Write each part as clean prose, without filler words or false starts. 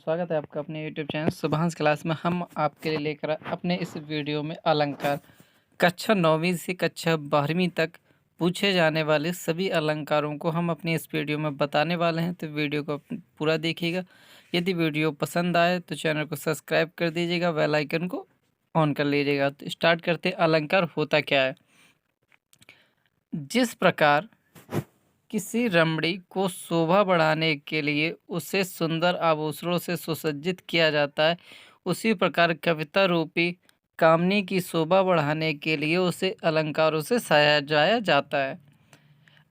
स्वागत है आपका अपने यूट्यूब चैनल सुभांश क्लास में। हम आपके लिए लेकर अपने इस वीडियो में अलंकार कक्षा 9वीं से कक्षा 12वीं तक पूछे जाने वाले सभी अलंकारों को हम अपनी इस वीडियो में बताने वाले हैं। तो वीडियो को पूरा देखिएगा। यदि वीडियो पसंद आए तो चैनल को सब्सक्राइब कर दीजिएगा, बेल आइकन को ऑन कर लीजिएगा। तो स्टार्ट करते हैं। अलंकार होता क्या है? जिस प्रकार किसी रमणी को शोभा बढ़ाने के लिए उसे सुंदर आभूषणों से सुसज्जित किया जाता है, उसी प्रकार कविता रूपी कामनी की शोभा बढ़ाने के लिए उसे अलंकारों से सजाया जाता है।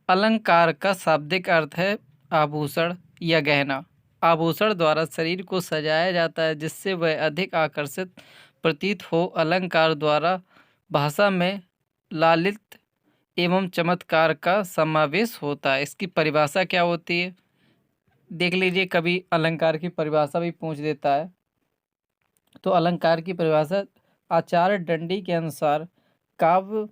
अलंकार का शाब्दिक अर्थ है आभूषण या गहना। आभूषण द्वारा शरीर को सजाया जाता है जिससे वह अधिक आकर्षित प्रतीत हो। अलंकार द्वारा भाषा में लालित एवं चमत्कार का समावेश होता है। इसकी परिभाषा क्या होती है देख लीजिए। कभी अलंकार की परिभाषा भी पूछ देता है। तो अलंकार की परिभाषा आचार्य दंडी के अनुसार काव्य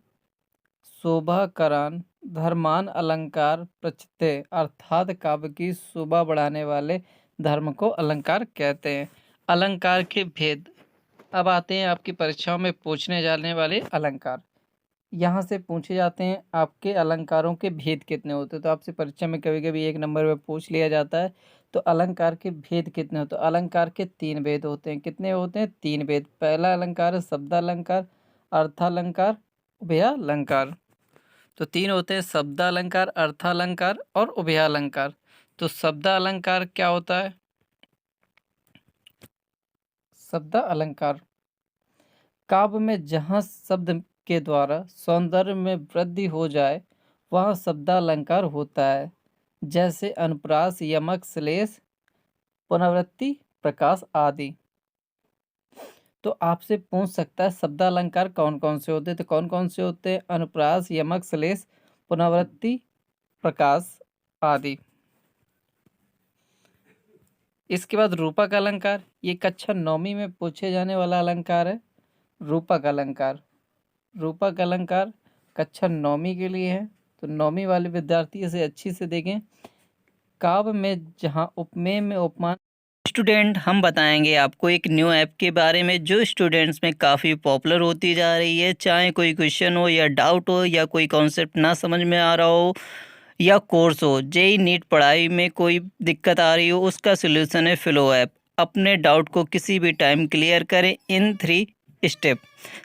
शोभाकरण धर्मान अलंकार प्रचिते, अर्थात काव्य की शोभा बढ़ाने वाले धर्म को अलंकार कहते हैं। अलंकार के भेद अब आते हैं आपकी परीक्षाओं में पूछने जाने वाले अलंकार। यहाँ से पूछे जाते हैं आपके अलंकारों के भेद कितने होते हैं। तो आपसे परीक्षा में कभी कभी 1 नंबर में पूछ लिया जाता है तो अलंकार के भेद कितने होते हैं। तो अलंकार के 3 भेद होते हैं। कितने होते हैं? 3 भेद। पहला अलंकार है शब्दालंकार, अर्थालंकार, उभयालंकार। तो 3 होते हैं, शब्दालंकार, अर्थालंकार और उभयालंकार। तो शब्दालंकार क्या होता है? शब्दालंकार काव्य में जहाँ शब्द के द्वारा सौंदर्य में वृद्धि हो जाए वह शब्दालंकार होता है। जैसे अनुप्रास, यमक, श्लेष, पुनरावृत्ति, प्रकाश आदि। तो आपसे पूछ सकता है शब्दालंकार कौन कौन से होते हैं। तो कौन कौन से होते हैं? अनुप्रास, यमक, श्लेष, पुनरावृत्ति, प्रकाश आदि। इसके बाद रूपक अलंकार। ये कक्षा 9वीं में पूछे जाने वाला अलंकार है। रूपक अलंकार। रूपक अलंकार कक्षा 9वीं के लिए है। तो 9वीं वाले विद्यार्थी इसे अच्छी से देखें। काव्य में जहाँ उपमेय में उपमान। स्टूडेंट, हम बताएंगे आपको एक न्यू ऐप के बारे में जो स्टूडेंट्स में काफ़ी पॉपुलर होती जा रही है। चाहे कोई क्वेश्चन हो या डाउट हो या कोई कॉन्सेप्ट ना समझ में आ रहा हो या कोर्स हो, जेई नीट पढ़ाई में कोई दिक्कत आ रही हो, उसका सलूशन है फ्लो ऐप। अपने डाउट को किसी भी टाइम क्लियर करें इन 3 स्टेप।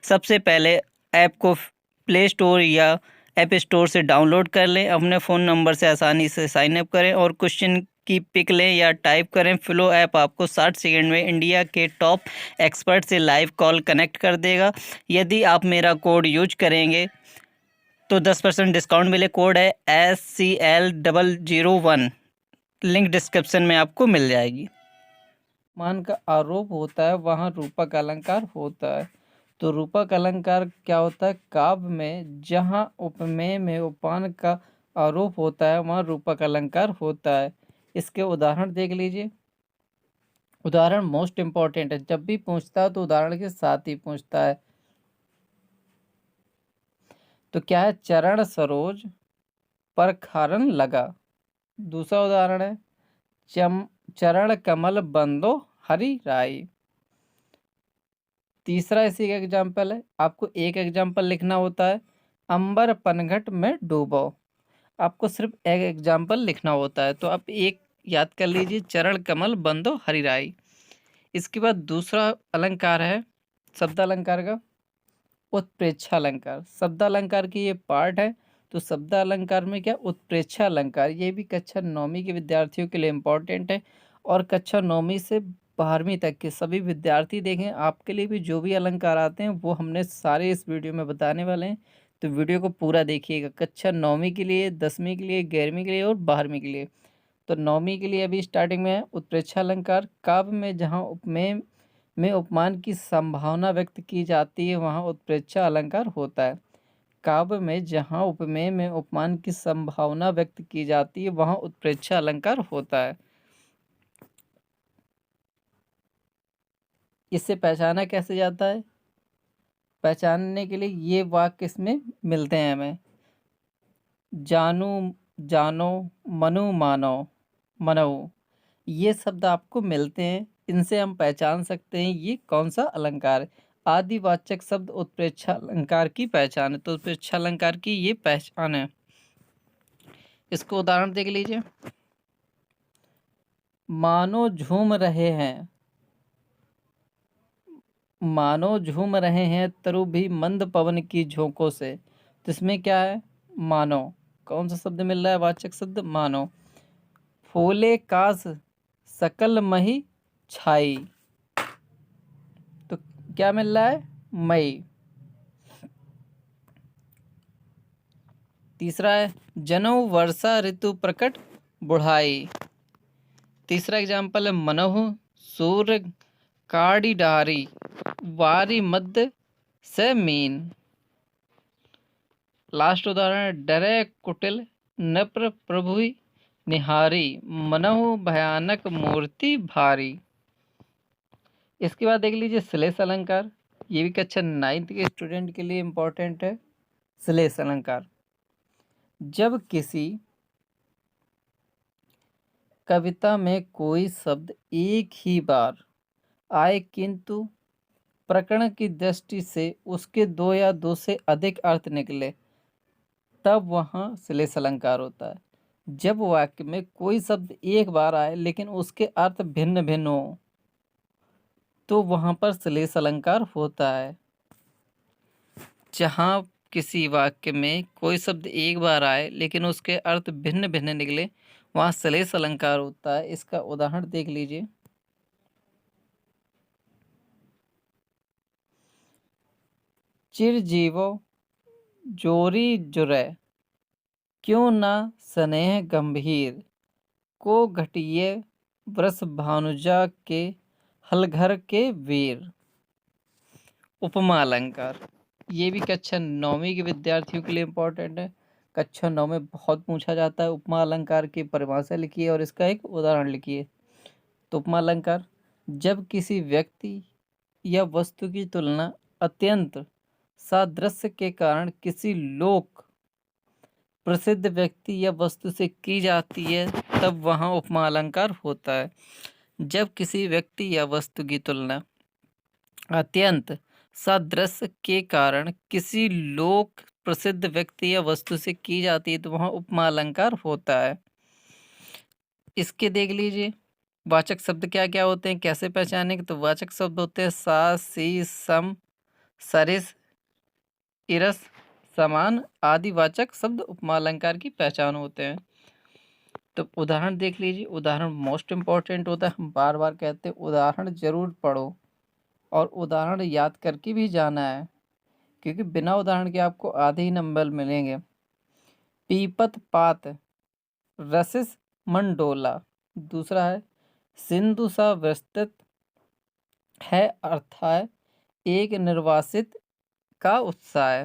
सबसे पहले ऐप को प्ले स्टोर या ऐप स्टोर से डाउनलोड कर लें, अपने फ़ोन नंबर से आसानी से साइन अप करें और क्वेश्चन की पिक लें या टाइप करें। फ्लो ऐप आपको 60 सेकंड में इंडिया के टॉप एक्सपर्ट से लाइव कॉल कनेक्ट कर देगा। यदि आप मेरा कोड यूज करेंगे तो 10% डिस्काउंट मिले। कोड है SCL001, लिंक डिस्क्रिप्शन में आपको मिल जाएगी। मान का आरोप होता है वहाँ रूपक अलंकार होता है। तो रूपक अलंकार क्या होता है? काव्य में जहाँ उपमेय में उपमान का आरोप होता है वहाँ रूपक अलंकार होता है। इसके उदाहरण देख लीजिए। उदाहरण मोस्ट इम्पॉर्टेंट है। जब भी पूछता है तो उदाहरण के साथ ही पूछता है। तो क्या है? चरण सरोज पर खारन लगा। दूसरा उदाहरण है चरण कमल बंदो हरि राई। तीसरा इसी का एग्जाम्पल है। आपको एक एग्जाम्पल लिखना होता है, अंबर पनघट में डूबो। आपको सिर्फ एक एग्जाम्पल लिखना होता है। तो आप एक याद कर लीजिए, चरण कमल बंदो हरि राई। इसके बाद दूसरा अलंकार है शब्दालंकार का उत्प्रेक्षा अलंकार। शब्दालंकार की ये पार्ट है। तो शब्दालंकार में क्या? उत्प्रेक्षा अलंकार। ये भी कक्षा 9वीं के विद्यार्थियों के लिए इम्पोर्टेंट है और कक्षा 9वीं से 12वीं तक के सभी विद्यार्थी देखें। आपके लिए भी जो भी अलंकार आते हैं वो हमने सारे इस वीडियो में बताने वाले हैं। तो वीडियो को पूरा देखिएगा। कक्षा 9वीं के लिए, 10वीं के लिए, 11वीं के लिए और 12वीं के लिए। तो 9वीं के लिए अभी स्टार्टिंग में है उत्प्रेक्षा अलंकार। काव्य में जहाँ उपमेय में उपमान की संभावना व्यक्त की जाती है वहाँ उत्प्रेक्षा अलंकार होता है। काव्य में जहाँ उपमेय में उपमान की संभावना व्यक्त की जाती है वहाँ उत्प्रेक्षा अलंकार होता है। इससे पहचाना कैसे जाता है? पहचानने के लिए ये वाक्य इसमें मिलते हैं हमें। जानू, जानो, मनु, मानो, मनो, ये शब्द आपको मिलते हैं इनसे हम पहचान सकते हैं ये कौन सा अलंकार है। आदिवाचक शब्द उत्प्रेक्षा अलंकार की पहचान है, तो उत्प्रेक्षा अलंकार की ये पहचान है। इसको उदाहरण देख लीजिए। मानो झूम रहे हैं, मानो झूम रहे हैं तरु भी मंद पवन की झोंकों से। तो इसमें क्या है, मानो, कौन सा शब्द मिल रहा है, वाचक शब्द मानो। फूले कास सकल मही छाई, तो क्या मिल रहा है, मई। तीसरा है जनो वर्षा ऋतु प्रकट बुढ़ाई। तीसरा एग्जाम्पल है मनहु सूर्य काड़ी डारी वारी मध्य से मीन। लास्ट उदाहरण है डरे कुटिल नप्र प्रभु निहारी मनहु भयानक मूर्ति भारी। इसके बाद देख लीजिए श्लेष अलंकार। ये भी कक्षा 9th के स्टूडेंट के लिए इम्पोर्टेंट है। श्लेष अलंकार, जब किसी कविता में कोई शब्द एक ही बार आए किंतु प्रकरण की दृष्टि से उसके दो या दो से अधिक अर्थ निकले, तब वहाँ श्लेष अलंकार होता है। जब वाक्य में कोई शब्द एक बार आए लेकिन उसके अर्थ भिन्न भिन्न हो, तो वहाँ पर श्लेष अलंकार होता है। जहाँ किसी वाक्य में कोई शब्द एक बार आए लेकिन उसके अर्थ भिन्न भिन्न निकले, वहाँ श्लेष अलंकार होता है। इसका उदाहरण देख लीजिए। चिरजीवो जोरी जुरै क्यों ना स्नेह गंभीर को घटिए वृष भानुजा के हलघर के वीर। उपमा अलंकार, ये भी कक्षा 9वीं के विद्यार्थियों के लिए इम्पोर्टेंट है। कक्षा 9 में बहुत पूछा जाता है। उपमा अलंकार की परिभाषा लिखिए और इसका एक उदाहरण लिखिए। तो उपमा अलंकार, जब किसी व्यक्ति या वस्तु की तुलना अत्यंत सादृश्य के कारण किसी लोक प्रसिद्ध व्यक्ति या वस्तु से की जाती है, तब वहाँ उपमा अलंकार होता है। जब किसी व्यक्ति या वस्तु की तुलना अत्यंत सादृश्य के कारण किसी लोक प्रसिद्ध व्यक्ति या वस्तु से की जाती है, तो वहाँ उपमा अलंकार होता है। इसके देख लीजिए वाचक शब्द क्या क्या होते हैं, कैसे पहचानेंगे। तो वाचक शब्द होते हैं सा, सी, सम, सरिस, इरस, समान आदि वाचक शब्द उपमा अलंकार की पहचान होते हैं। तो उदाहरण देख लीजिए। उदाहरण मोस्ट इम्पॉर्टेंट होता है। हम बार बार कहते हैं उदाहरण जरूर पढ़ो और उदाहरण याद करके भी जाना है, क्योंकि बिना उदाहरण के आपको आधे ही नंबर मिलेंगे। पीपत पात रसिस मंडोला। दूसरा है सिंधु सा विस्तृत है अर्थात एक निर्वासित का उत्साह।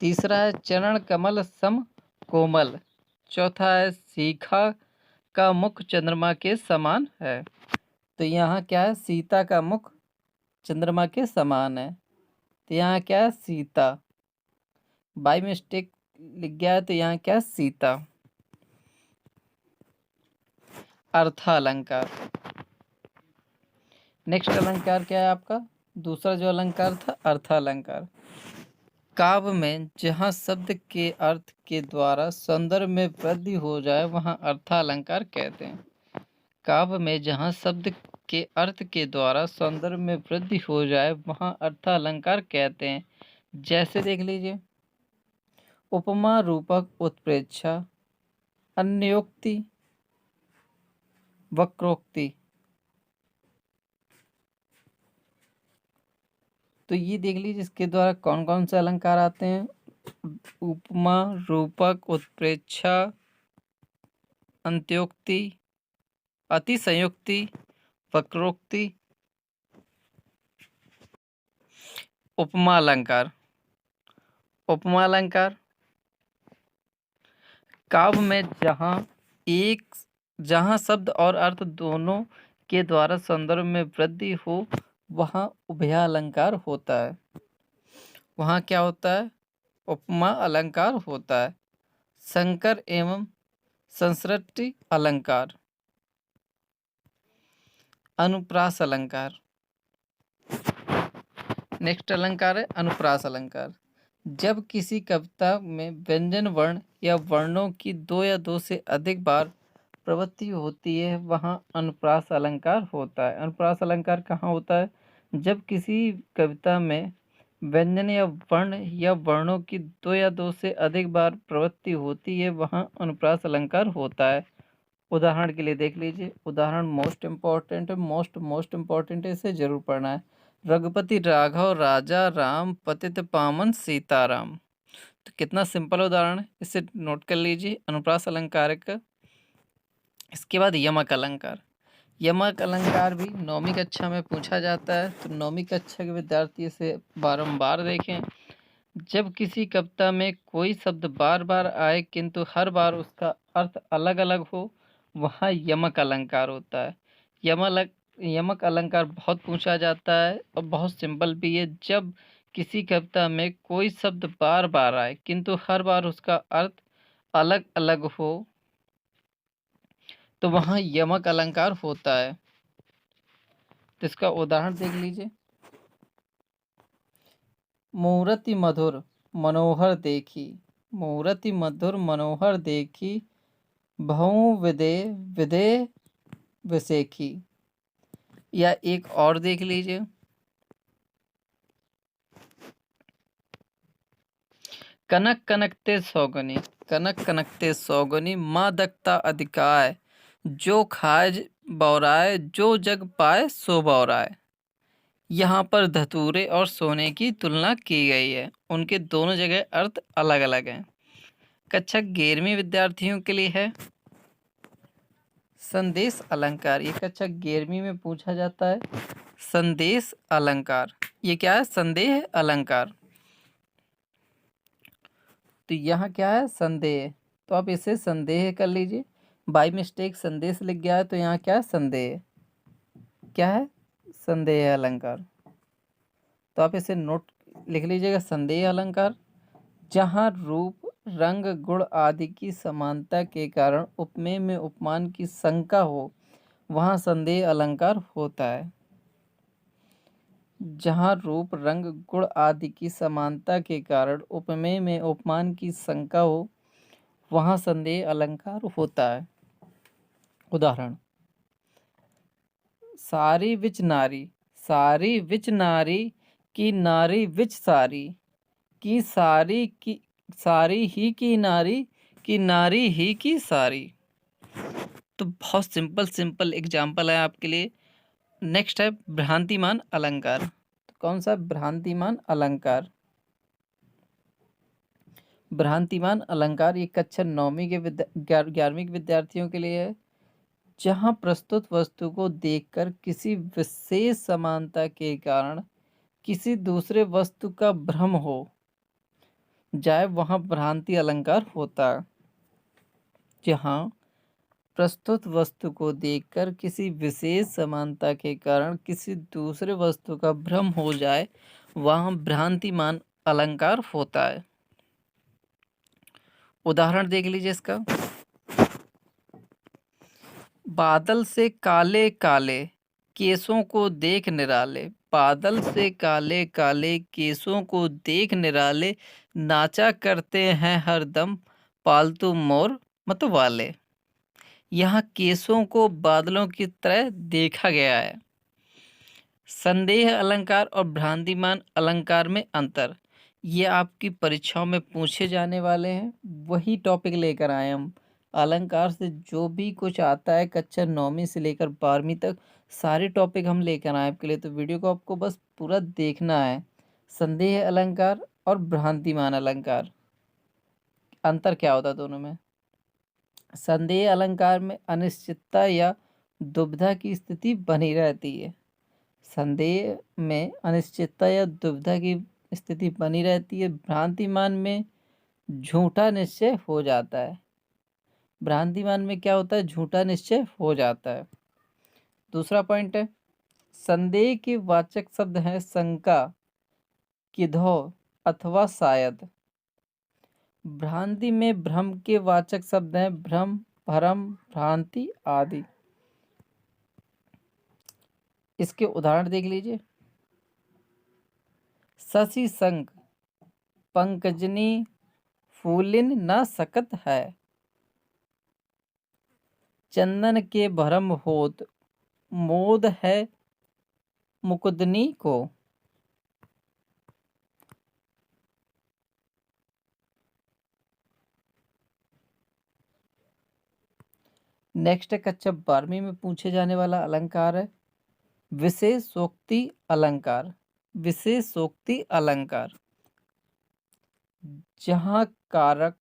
तीसरा है चरण कमल सम कोमल। चौथा है सीखा का मुख चंद्रमा के समान है। तो यहाँ क्या है, सीता का मुख चंद्रमा के समान है। तो यहाँ क्या है, सीता। बाय मिस्टेक लिख गया है, तो यहाँ क्या है, सीता। अर्थालंकार। नेक्स्ट अलंकार क्या है आपका, दूसरा जो अलंकार था अर्थालंकार। काव्य में जहाँ शब्द के अर्थ के द्वारा सौंदर्य में वृद्धि हो जाए वहाँ अर्थालंकार कहते हैं। काव्य में जहाँ शब्द के अर्थ के द्वारा सौंदर्य में वृद्धि हो जाए वहाँ अर्थालंकार कहते हैं। जैसे देख लीजिए, उपमा रूपक उत्प्रेक्षा, अन्योक्ति, वक्रोक्ति। तो ये देख लीजिए इसके द्वारा कौन कौन से अलंकार आते हैं। उपमा, रूपक, उत्प्रेक्षा, अंत्योक्ति, अतिसंयुक्ति, वक्रोक्ति, उपमा अलंकार। उपमा अलंकार काव्य में जहाँ शब्द और अर्थ दोनों के द्वारा सौंदर्य में वृद्धि हो वहाँ उभयालंकार होता है। वहाँ क्या होता है, उपमा अलंकार होता है। संकर एवं संसृष्टि अलंकार। अनुप्रास अलंकार। नेक्स्ट अलंकार है अनुप्रास अलंकार। जब किसी कविता में व्यंजन वर्ण या वर्णों की दो या दो से अधिक बार प्रवृत्ति होती है वहाँ अनुप्रास अलंकार होता है। अनुप्रास अलंकार कहाँ होता है? जब किसी कविता में व्यंजन या वर्णों की दो या दो से अधिक बार प्रवृत्ति होती है वहाँ अनुप्रास अलंकार होता है। उदाहरण के लिए देख लीजिए, उदाहरण मोस्ट इम्पॉर्टेंट है, मोस्ट इम्पॉर्टेंट है, इसे जरूर पढ़ना है। रघुपति राघव राजा राम पतित पावन सीताराम। तो कितना सिंपल उदाहरण है, इसे नोट कर लीजिए अनुप्रास अलंकार का। इसके बाद यमक अलंकार। यमक अलंकार भी 9वीं कक्षा में पूछा जाता है, तो 9वीं कक्षा के विद्यार्थी इसे बारंबार देखें। जब किसी कविता में कोई शब्द बार बार आए किंतु हर बार उसका अर्थ अलग अलग हो वहाँ यमक अलंकार होता है। यमक अलंकार बहुत पूछा जाता है और बहुत सिंपल भी है। जब किसी कविता में कोई शब्द बार बार आए किंतु हर बार उसका अर्थ अलग अलग हो तो वहाँ यमक अलंकार होता है। तो इसका उदाहरण देख लीजिए, मूर्ति मधुर मनोहर देखी, मूर्ति मधुर मनोहर देखी, भऊ विदे विदे विसेखी। या एक और देख लीजिए, कनक कनकते सौगनी, कनक कनकते सौगनी, माँ दक्ता अधिकाय, जो खाए बौराए, जो जग पाए सो बौराए। यहाँ पर धतूरे और सोने की तुलना की गई है, उनके दोनों जगह अर्थ अलग अलग हैं। कक्षा 11वीं विद्यार्थियों के लिए है संदेश अलंकार। ये कक्षा 11वीं में पूछा जाता है संदेश अलंकार। ये क्या है? संदेह अलंकार। तो यहाँ क्या है? संदेह। तो आप इसे संदेह कर लीजिए, बाई मिस्टेक संदेश लिख गया है तो यहाँ क्या है? संदेह। क्या है? संदेह अलंकार। तो आप इसे नोट लिख लीजिएगा, संदेह अलंकार। जहाँ रूप रंग गुण आदि की समानता के कारण उपमेय में उपमान की शंका हो वहाँ संदेह अलंकार होता है। जहाँ रूप रंग गुण आदि की समानता के कारण उपमेय में उपमान की शंका हो वहाँ संदेह अलंकार होता है। उदाहरण, सारी विच नारी, सारी विच नारी की नारी विच सारी, की सारी ही की नारी ही की सारी। तो बहुत सिंपल एग्जाम्पल है आपके लिए। नेक्स्ट है भ्रांतिमान अलंकार। तो कौन सा? भ्रांतिमान अलंकार। भ्रांतिमान अलंकार ये कक्षा 9वीं के 11वीं के विद्यार्थियों के लिए है। जहाँ प्रस्तुत वस्तु को देखकर किसी विशेष समानता के कारण किसी दूसरे वस्तु का भ्रम हो जाए वहाँ भ्रांति अलंकार होता है। जहाँ प्रस्तुत वस्तु को देखकर किसी विशेष समानता के कारण किसी दूसरे वस्तु का भ्रम हो जाए वहाँ भ्रांतिमान अलंकार होता है। उदाहरण देख लीजिए इसका, बादल से काले काले केसों को देख निराले, बादल से काले काले केसों को देख निराले, नाचा करते हैं हरदम पालतू मोर मतवाले। यहाँ केसों को बादलों की तरह देखा गया है। संदेह अलंकार और भ्रांतिमान अलंकार में अंतर, ये आपकी परीक्षाओं में पूछे जाने वाले हैं, वही टॉपिक लेकर आए हम। अलंकार से जो भी कुछ आता है कक्षा 9वीं से लेकर 12वीं तक सारे टॉपिक हम लेकर आए आपके लिए। तो वीडियो को आपको बस पूरा देखना है। संदेह अलंकार और भ्रांतिमान अलंकार, अंतर क्या होता है दोनों में? संदेह अलंकार में अनिश्चितता या दुविधा की स्थिति बनी रहती है। संदेह में अनिश्चितता या दुविधा की स्थिति बनी रहती है। भ्रांतिमान में झूठा निश्चय हो जाता है। भ्रांतिमान में क्या होता है? झूठा निश्चय हो जाता है। दूसरा पॉइंट है, संदेह के वाचक शब्द हैं शंका, किधो अथवा शायद। भ्रांति में भ्रम के वाचक शब्द हैं भ्रम, भरम, भ्रांति आदि। इसके उदाहरण देख लीजिए। शशि संग पंकजनी फूलिन न सकत है, चंदन के भरम होत मोद है मुकुदनी को। नेक्स्ट कक्षा 12वीं में पूछे जाने वाला अलंकार है विशेषोक्ति अलंकार। विशेषोक्ति अलंकार जहाँ कारक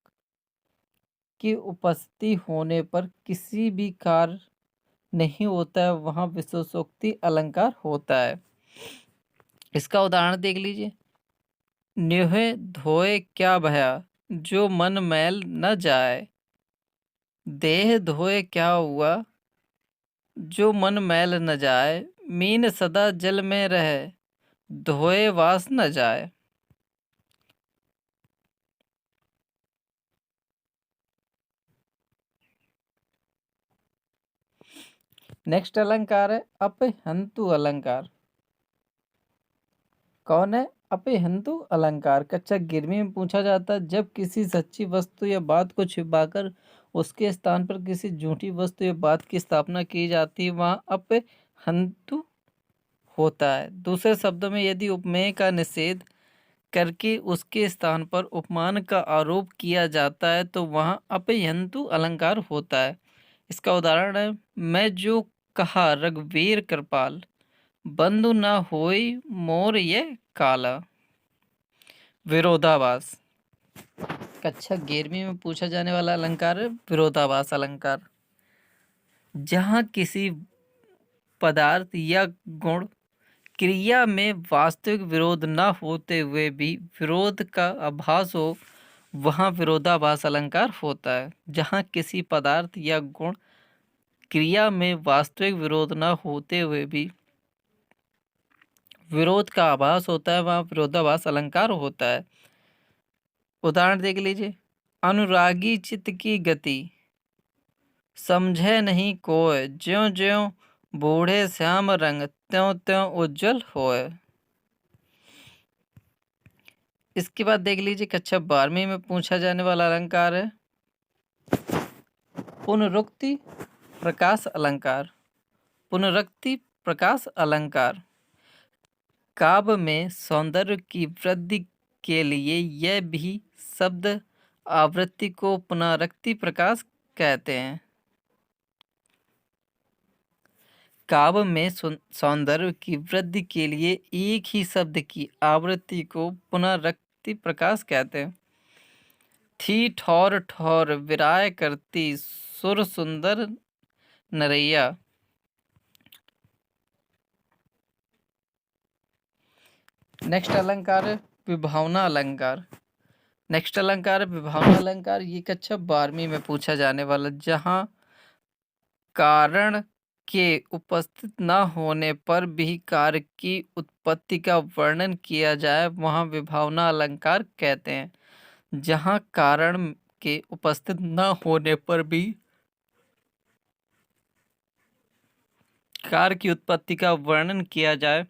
की उपस्थिति होने पर किसी भी कार्य नहीं होता है वहां विशेषोक्ति अलंकार होता है। इसका उदाहरण देख लीजिए। न्योहे धोए क्या भया, जो मन मैल न जाए। देह धोए क्या हुआ, जो मन मैल न जाए। मीन सदा जल में रहे, धोए वास न जाए। नेक्स्ट अलंकार है अपहंतु अलंकार। कौन है अपहंतु अलंकार? कक्षा 11वीं में पूछा जाता है जब किसी सच्ची वस्तु या बात को छिपाकर उसके स्थान पर किसी झूठी वस्तु या बात की स्थापना की जाती है वहां अपहंतु होता है। दूसरे शब्दों में यदि उपमेय का निषेध करके उसके स्थान पर उपमान का आरोप किया जाता है तो वहां अपहंतु अलंकार होता है। इसका उदाहरण है मैं जो कहा रघुवीर कृपाल, बंधु न होई मोर ये काला। विरोधाभास कक्षा 11वीं में पूछा जाने वाला अलंकार है विरोधाभास अलंकार। जहाँ किसी पदार्थ या गुण क्रिया में वास्तविक विरोध न होते हुए भी विरोध का आभास हो वहाँ विरोधाभास अलंकार होता है। जहाँ किसी पदार्थ या गुण क्रिया में वास्तविक विरोध न होते हुए भी विरोध का आभास होता है वहाँ विरोधाभास अलंकार होता है। उदाहरण देख लीजिए। अनुरागी चित्त की गति, समझे नहीं कोय। ज्यों ज्यों बूढ़े श्याम रंग, त्यों त्यों उज्जवल होए। इसके बाद देख लीजिए कक्षा 12वीं में पूछा जाने वाला अलंकार है पुनरुक्ति प्रकाश अलंकार। पुनरुक्ति प्रकाश अलंकार काव्य में सौंदर्य की वृद्धि के लिए यह भी शब्द आवृत्ति को पुनरुक्ति प्रकाश कहते हैं। काव्य में सौंदर्य की वृद्धि के लिए एक ही शब्द की आवृत्ति को पुनरुक्ति प्रकाश कहते हैं। थी ठौर ठौर विराय करती, सुर सुंदर नरैया। नेक्स्ट अलंकार है विभावना अलंकार। नेक्स्ट अलंकार है विभावना अलंकार। ये कक्षा 12वीं में पूछा जाने वाला जहां कारण के उपस्थित न होने पर भी कार्य की उत्पत्ति का वर्णन किया जाए वहां विभावना अलंकार कहते हैं। जहां कारण के उपस्थित न होने पर भी कार्य की उत्पत्ति का वर्णन किया जाए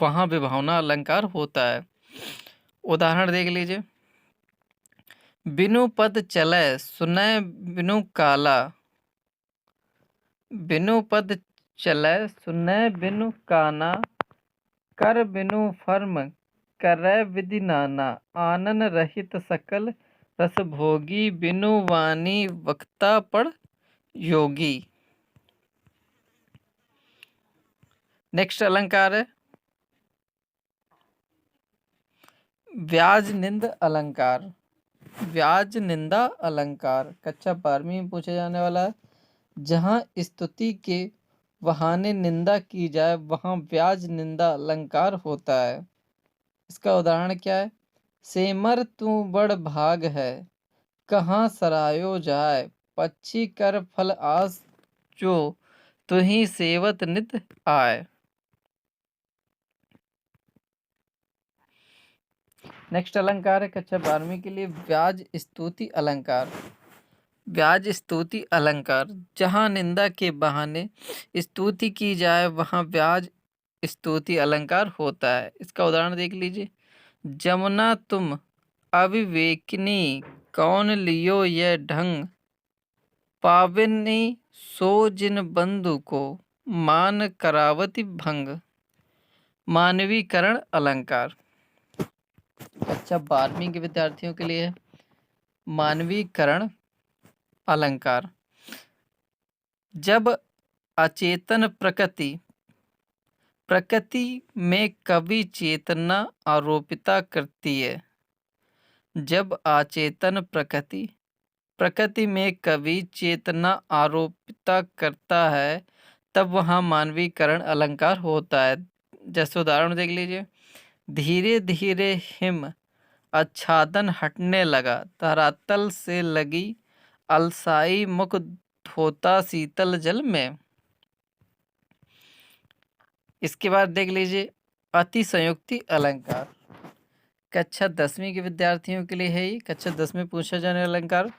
वहां विभावना अलंकार होता है। उदाहरण देख लीजिए। बिनु पद चले सुनै बिनु काला, बिनु पद चले सुनै बिनु काना। कर बिनु फर्म करे विधि नाना। आनन रहित सकल रस भोगी, बिनु वाणी वक्ता पड़ योगी। नेक्स्ट अलंकार है व्याज निंद अलंकार। व्याज निंदा अलंकार कक्षा 12वीं में पूछा जाने वाला है। जहां स्तुति के बहाने निंदा की जाए वहां व्याज निंदा अलंकार होता है। इसका उदाहरण क्या है। सेमर तू बड़ भाग है, कहाँ सरायो जाए। पक्षी कर फल आस, जो तुही सेवत नित आए। नेक्स्ट अलंकार है कक्षा 12वीं के लिए व्याज स्तुति अलंकार। व्याज स्तुति अलंकार, जहाँ निंदा के बहाने स्तुति की जाए वहाँ व्याज स्तुति अलंकार होता है। इसका उदाहरण देख लीजिए। जमुना तुम अविवेकिनी, कौन लियो यह ढंग, पावनी सो जिन बंधु को, मान करावती भंग। मानवीकरण अलंकार। अच्छा, 12वीं के विद्यार्थियों के लिए है मानवीकरण अलंकार। जब अचेतन प्रकृति में कवि चेतना आरोपिता करती है। जब अचेतन प्रकृति में कवि चेतना आरोपिता करता है तब वहाँ मानवीकरण अलंकार होता है। जैसे उदाहरण देख लीजिए। धीरे धीरे हिम आच्छादन हटने लगा, धरातल से लगी अलसाई, मुख धोता शीतल जल में। इसके बाद देख लीजिए अति संयुक्ति अलंकार। कक्षा 10वीं के विद्यार्थियों के लिए है ये। कक्षा 10 में पूछा जाने वाला अलंकार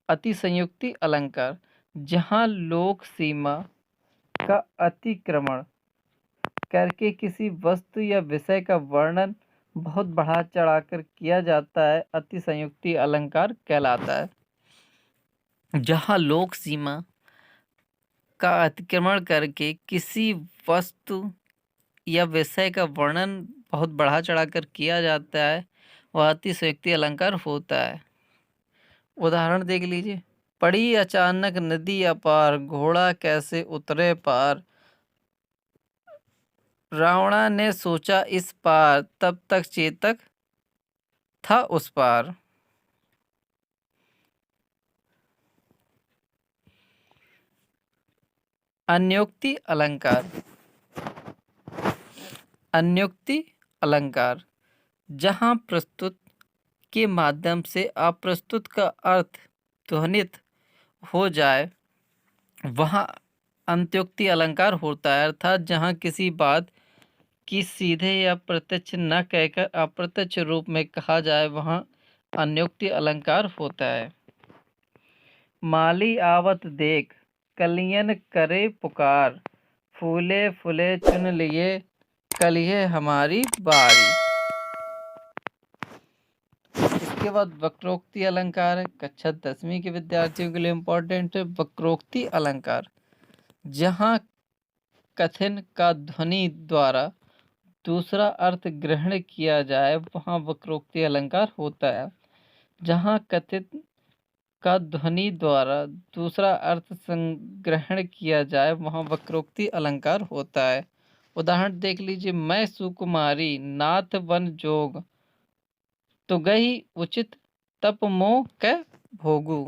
अति संयुक्ति अलंकार, जहाँ लोक सीमा का अतिक्रमण करके किसी वस्तु या विषय का वर्णन बहुत बढ़ा चढ़ाकर किया जाता है, अति संयुक्ति अलंकार कहलाता है। जहाँ लोक सीमा का अतिक्रमण करके किसी वस्तु या विषय का वर्णन बहुत बढ़ा चढ़ाकर किया जाता है, वह अति संयुक्ति अलंकार होता है। उदाहरण देख लीजिए। पड़ी अचानक नदी अपार, घोड़ा कैसे उतरे पार, रावणा ने सोचा इस पार, तब तक चेतक था उस पार। अन्योक्ति अलंकार। अन्योक्ति अलंकार, जहाँ प्रस्तुत के माध्यम से अप्रस्तुत का अर्थ ध्वनित हो जाए वहाँ अंत्योक्ति अलंकार होता है। अर्थात जहाँ किसी बात की सीधे या प्रत्यक्ष न कहकर अप्रत्यक्ष रूप में कहा जाए वहाँ अन्योक्ति अलंकार होता है। माली आवत देख, कलियन करे पुकार, फूले फूले चुन लिए, कलिए हमारी बारी। इसके बाद वक्रोक्ति अलंकार है। कक्षा 10वीं के विद्यार्थियों के लिए इम्पोर्टेंट है वक्रोक्ति अलंकार, जहाँ कथन का ध्वनि द्वारा दूसरा अर्थ ग्रहण किया जाए वहाँ वक्रोक्ति अलंकार होता है। जहाँ कथित का ध्वनि द्वारा दूसरा अर्थ संग्रहण किया जाए वहाँ वक्रोक्ति अलंकार होता है। उदाहरण देख लीजिए। मैं सुकुमारी नाथ वन जोग, तो गई उचित तप मोह कै भोगू।